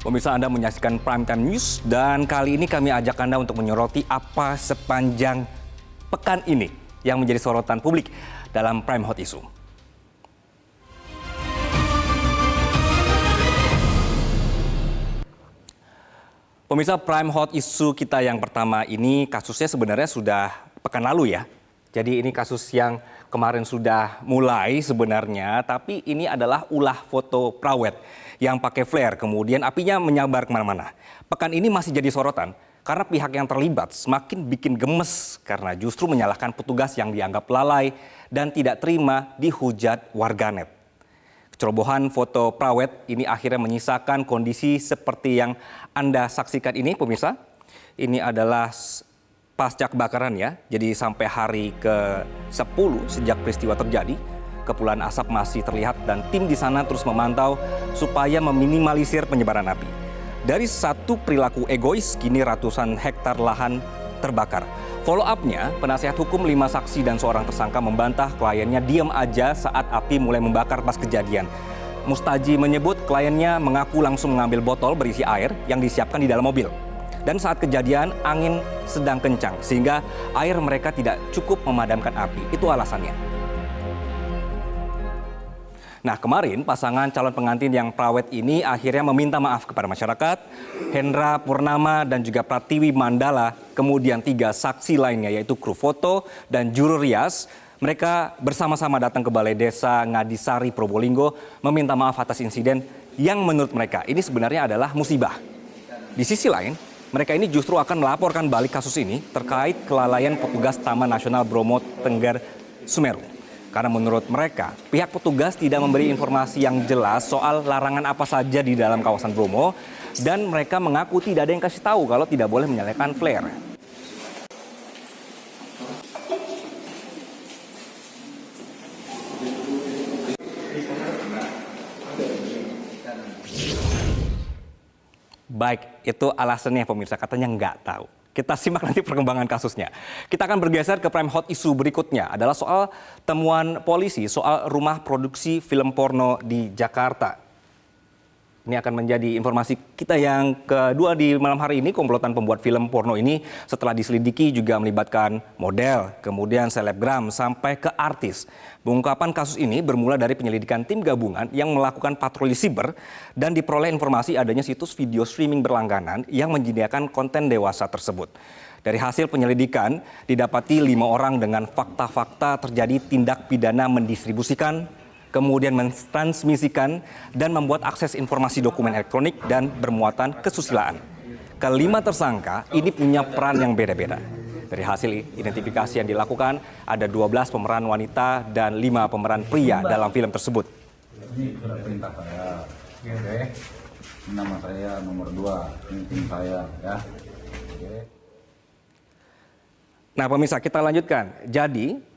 Pemirsa, Anda menyaksikan Prime Time News dan kali ini kami ajak Anda untuk menyoroti apa sepanjang pekan ini yang menjadi sorotan publik dalam Prime Hot Issue. Pemirsa, Prime Hot Issue kita yang pertama ini kasusnya sebenarnya sudah pekan lalu ya. Jadi ini kasus yang kemarin sudah mulai sebenarnya, tapi ini adalah ulah foto Prawet yang pakai flare, kemudian apinya menyabar kemana-mana. Pekan ini masih jadi sorotan karena pihak yang terlibat semakin bikin gemes karena justru menyalahkan petugas yang dianggap lalai dan tidak terima dihujat warganet. Kecerobohan foto Prawet ini akhirnya menyisakan kondisi seperti yang Anda saksikan ini, pemirsa. Ini adalah pasca kebakaran ya, jadi sampai hari ke-10 sejak peristiwa terjadi, kepulan asap masih terlihat dan tim di sana terus memantau supaya meminimalisir penyebaran api. Dari satu perilaku egois, kini ratusan hektar lahan terbakar. Follow up-nya, penasihat hukum 5 saksi dan seorang tersangka membantah kliennya diam aja saat api mulai membakar pas kejadian. Mustaji menyebut kliennya mengaku langsung mengambil botol berisi air yang disiapkan di dalam mobil. Dan saat kejadian, angin sedang kencang sehingga air mereka tidak cukup memadamkan api. Itu alasannya. Nah, kemarin pasangan calon pengantin yang Prawet ini akhirnya meminta maaf kepada masyarakat. Hendra Purnama dan juga Pratiwi Mandala, kemudian 3 saksi lainnya yaitu kru foto dan juru rias. Mereka bersama-sama datang ke Balai Desa Ngadisari, Probolinggo, meminta maaf atas insiden yang menurut mereka ini sebenarnya adalah musibah. Di sisi lain, mereka ini justru akan melaporkan balik kasus ini terkait kelalaian petugas Taman Nasional Bromo Tengger Semeru. Karena menurut mereka, pihak petugas tidak memberi informasi yang jelas soal larangan apa saja di dalam kawasan Bromo dan mereka mengaku tidak ada yang kasih tahu kalau tidak boleh menyalakan flare. Baik, itu alasannya pemirsa, katanya nggak tahu. Kita simak nanti perkembangan kasusnya. Kita akan bergeser ke Prime Hot Issue berikutnya adalah soal temuan polisi soal rumah produksi film porno di Jakarta. Ini akan menjadi informasi kita yang kedua di malam hari ini. Komplotan pembuat film porno ini setelah diselidiki juga melibatkan model, kemudian selebgram, sampai ke artis. Pengungkapan kasus ini bermula dari penyelidikan tim gabungan yang melakukan patroli siber dan diperoleh informasi adanya situs video streaming berlangganan yang menyediakan konten dewasa tersebut. Dari hasil penyelidikan, didapati 5 orang dengan fakta-fakta terjadi tindak pidana mendistribusikan, kemudian mentransmisikan dan membuat akses informasi dokumen elektronik dan bermuatan kesusilaan. Kelima tersangka ini punya peran yang beda-beda. Dari hasil identifikasi yang dilakukan, ada 12 pemeran wanita dan 5 pemeran pria dalam film tersebut. Ini sudah perintah saya, oke. Nama saya nomor 2, ini tim saya, ya. Oke. Nah, pemirsa, kita lanjutkan. Jadi,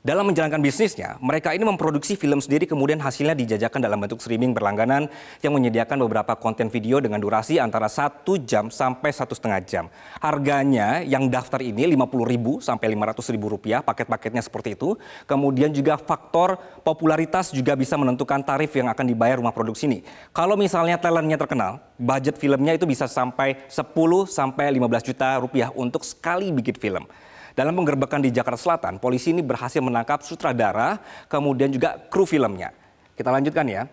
dalam menjalankan bisnisnya, mereka ini memproduksi film sendiri kemudian hasilnya dijajakan dalam bentuk streaming berlangganan yang menyediakan beberapa konten video dengan durasi antara 1 jam sampai 1,5 jam. Harganya yang daftar ini Rp50.000 sampai Rp500.000, paket-paketnya seperti itu. Kemudian juga faktor popularitas juga bisa menentukan tarif yang akan dibayar rumah produksi ini. Kalau misalnya talentnya terkenal, budget filmnya itu bisa sampai 10 sampai 15 juta rupiah untuk sekali bikin film. Dalam penggerbekan di Jakarta Selatan, polisi ini berhasil menangkap sutradara, kemudian juga kru filmnya. Kita lanjutkan ya.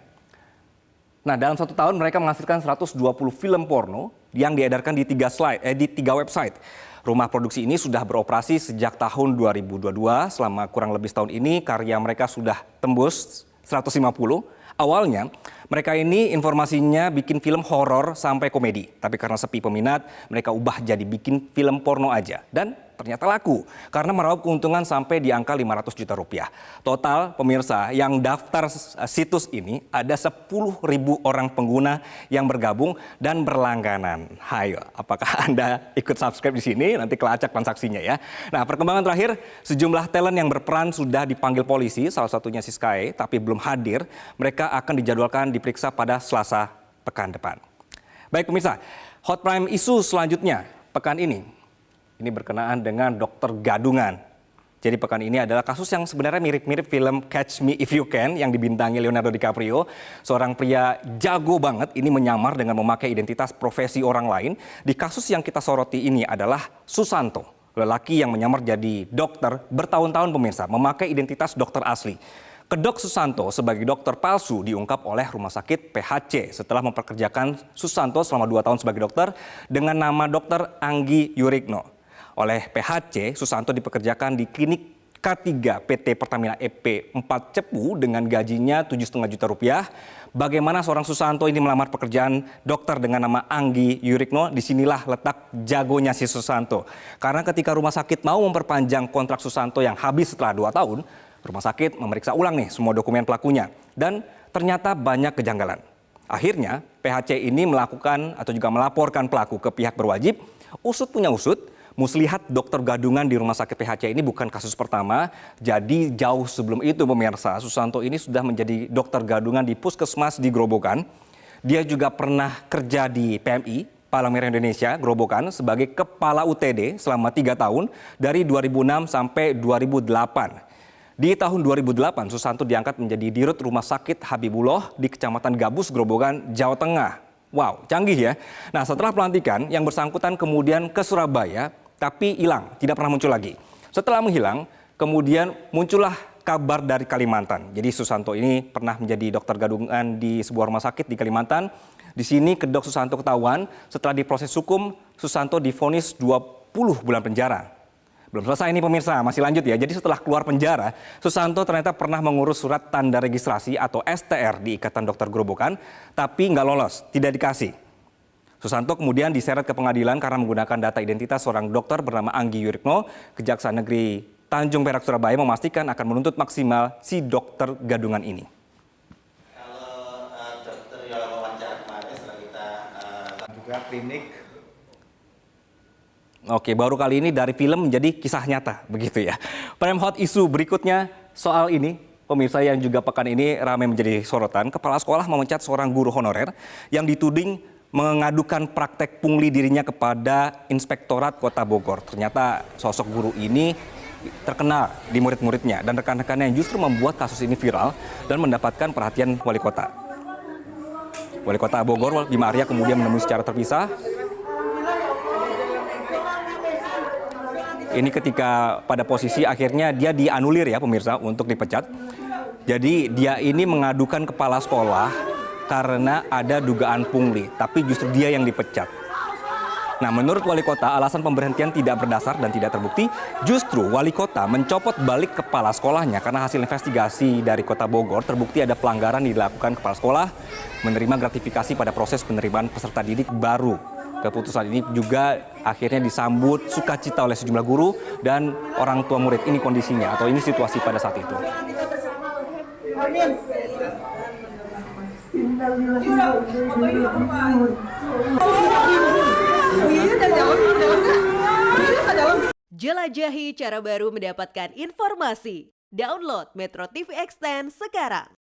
Nah, dalam 1 tahun mereka menghasilkan 120 film porno yang diedarkan di 3 website. Rumah produksi ini sudah beroperasi sejak tahun 2022. Selama kurang lebih setahun ini, karya mereka sudah tembus 150. Awalnya, mereka ini informasinya bikin film horor sampai komedi. Tapi karena sepi peminat, mereka ubah jadi bikin film porno aja. Dan ternyata laku karena meraup keuntungan sampai di angka 500 juta rupiah. Total pemirsa yang daftar situs ini ada 10.000 orang pengguna yang bergabung dan berlangganan. Hayo, apakah Anda ikut subscribe di sini? Nanti kelacak transaksinya ya. Nah, perkembangan terakhir, sejumlah talent yang berperan sudah dipanggil polisi, salah satunya Siskae, tapi belum hadir. Mereka akan dijadwalkan diperiksa pada Selasa pekan depan. Baik pemirsa, Hot Prime Issue selanjutnya pekan ini. Ini berkenaan dengan dokter gadungan. Jadi pekan ini adalah kasus yang sebenarnya mirip-mirip film Catch Me If You Can yang dibintangi Leonardo DiCaprio. Seorang pria jago banget ini menyamar dengan memakai identitas profesi orang lain. Di kasus yang kita soroti ini adalah Susanto, lelaki yang menyamar jadi dokter bertahun-tahun pemirsa, memakai identitas dokter asli. Kedok Susanto sebagai dokter palsu diungkap oleh Rumah Sakit PHC setelah memperkerjakan Susanto selama 2 tahun sebagai dokter dengan nama Dr. Anggi Yurikno. Oleh PHC, Susanto dipekerjakan di klinik K3 PT Pertamina EP 4 Cepu dengan gajinya 7,5 juta rupiah. Bagaimana seorang Susanto ini melamar pekerjaan dokter dengan nama Anggi Yurikno? Disinilah letak jagonya si Susanto. Karena ketika rumah sakit mau memperpanjang kontrak Susanto yang habis setelah 2 tahun, rumah sakit memeriksa ulang nih semua dokumen pelakunya. Dan ternyata banyak kejanggalan. Akhirnya PHC ini melakukan atau juga melaporkan pelaku ke pihak berwajib. Usut punya usut. Muslihat dokter gadungan di rumah sakit PHC ini bukan kasus pertama. Jadi jauh sebelum itu pemirsa, Susanto ini sudah menjadi dokter gadungan di puskesmas di Grobogan. Dia juga pernah kerja di PMI, Palang Merah Indonesia, Grobogan sebagai kepala UTD selama 3 tahun dari 2006 sampai 2008. Di tahun 2008, Susanto diangkat menjadi dirut Rumah Sakit Habibullah di Kecamatan Gabus, Grobogan, Jawa Tengah. Wow, canggih ya. Nah, setelah pelantikan, yang bersangkutan kemudian ke Surabaya, tapi hilang, tidak pernah muncul lagi. Setelah menghilang, kemudian muncullah kabar dari Kalimantan. Jadi Susanto ini pernah menjadi dokter gadungan di sebuah rumah sakit di Kalimantan. Di sini kedok Susanto ketahuan, setelah diproses hukum, Susanto divonis 20 bulan penjara. Belum selesai ini pemirsa, masih lanjut ya. Jadi setelah keluar penjara, Susanto ternyata pernah mengurus surat tanda registrasi atau STR di Ikatan Dokter Grobogan, tapi nggak lolos, tidak dikasih. Susanto kemudian diseret ke pengadilan karena menggunakan data identitas seorang dokter bernama Anggi Yurikno. Kejaksaan Negeri Tanjung Perak Surabaya memastikan akan menuntut maksimal si dokter gadungan ini. Kalau dokter yang wawancara kemarin setelah kita juga klinik. Oke, baru kali ini dari film menjadi kisah nyata, begitu ya. Prime Hot isu berikutnya soal ini, pemirsa yang juga pekan ini ramai menjadi sorotan. Kepala sekolah memecat seorang guru honorer yang dituding mengadukan praktek pungli dirinya kepada Inspektorat Kota Bogor. Ternyata sosok guru ini terkenal di murid-muridnya dan rekan-rekannya yang justru membuat kasus ini viral dan mendapatkan perhatian wali kota. Wali Kota Bogor, Bima Arya, kemudian menemui secara terpisah. Ini ketika pada posisi akhirnya dia dianulir ya pemirsa untuk dipecat. Jadi dia ini mengadukan kepala sekolah karena ada dugaan pungli, tapi justru dia yang dipecat. Nah, menurut wali kota, alasan pemberhentian tidak berdasar dan tidak terbukti. Justru wali kota mencopot balik kepala sekolahnya karena hasil investigasi dari Kota Bogor terbukti ada pelanggaran dilakukan kepala sekolah menerima gratifikasi pada proses penerimaan peserta didik baru. Keputusan ini juga akhirnya disambut sukacita oleh sejumlah guru dan orang tua murid. Ini kondisinya atau ini situasi pada saat itu. Jelajahi cara baru mendapatkan informasi. Download Metro TV Extend sekarang.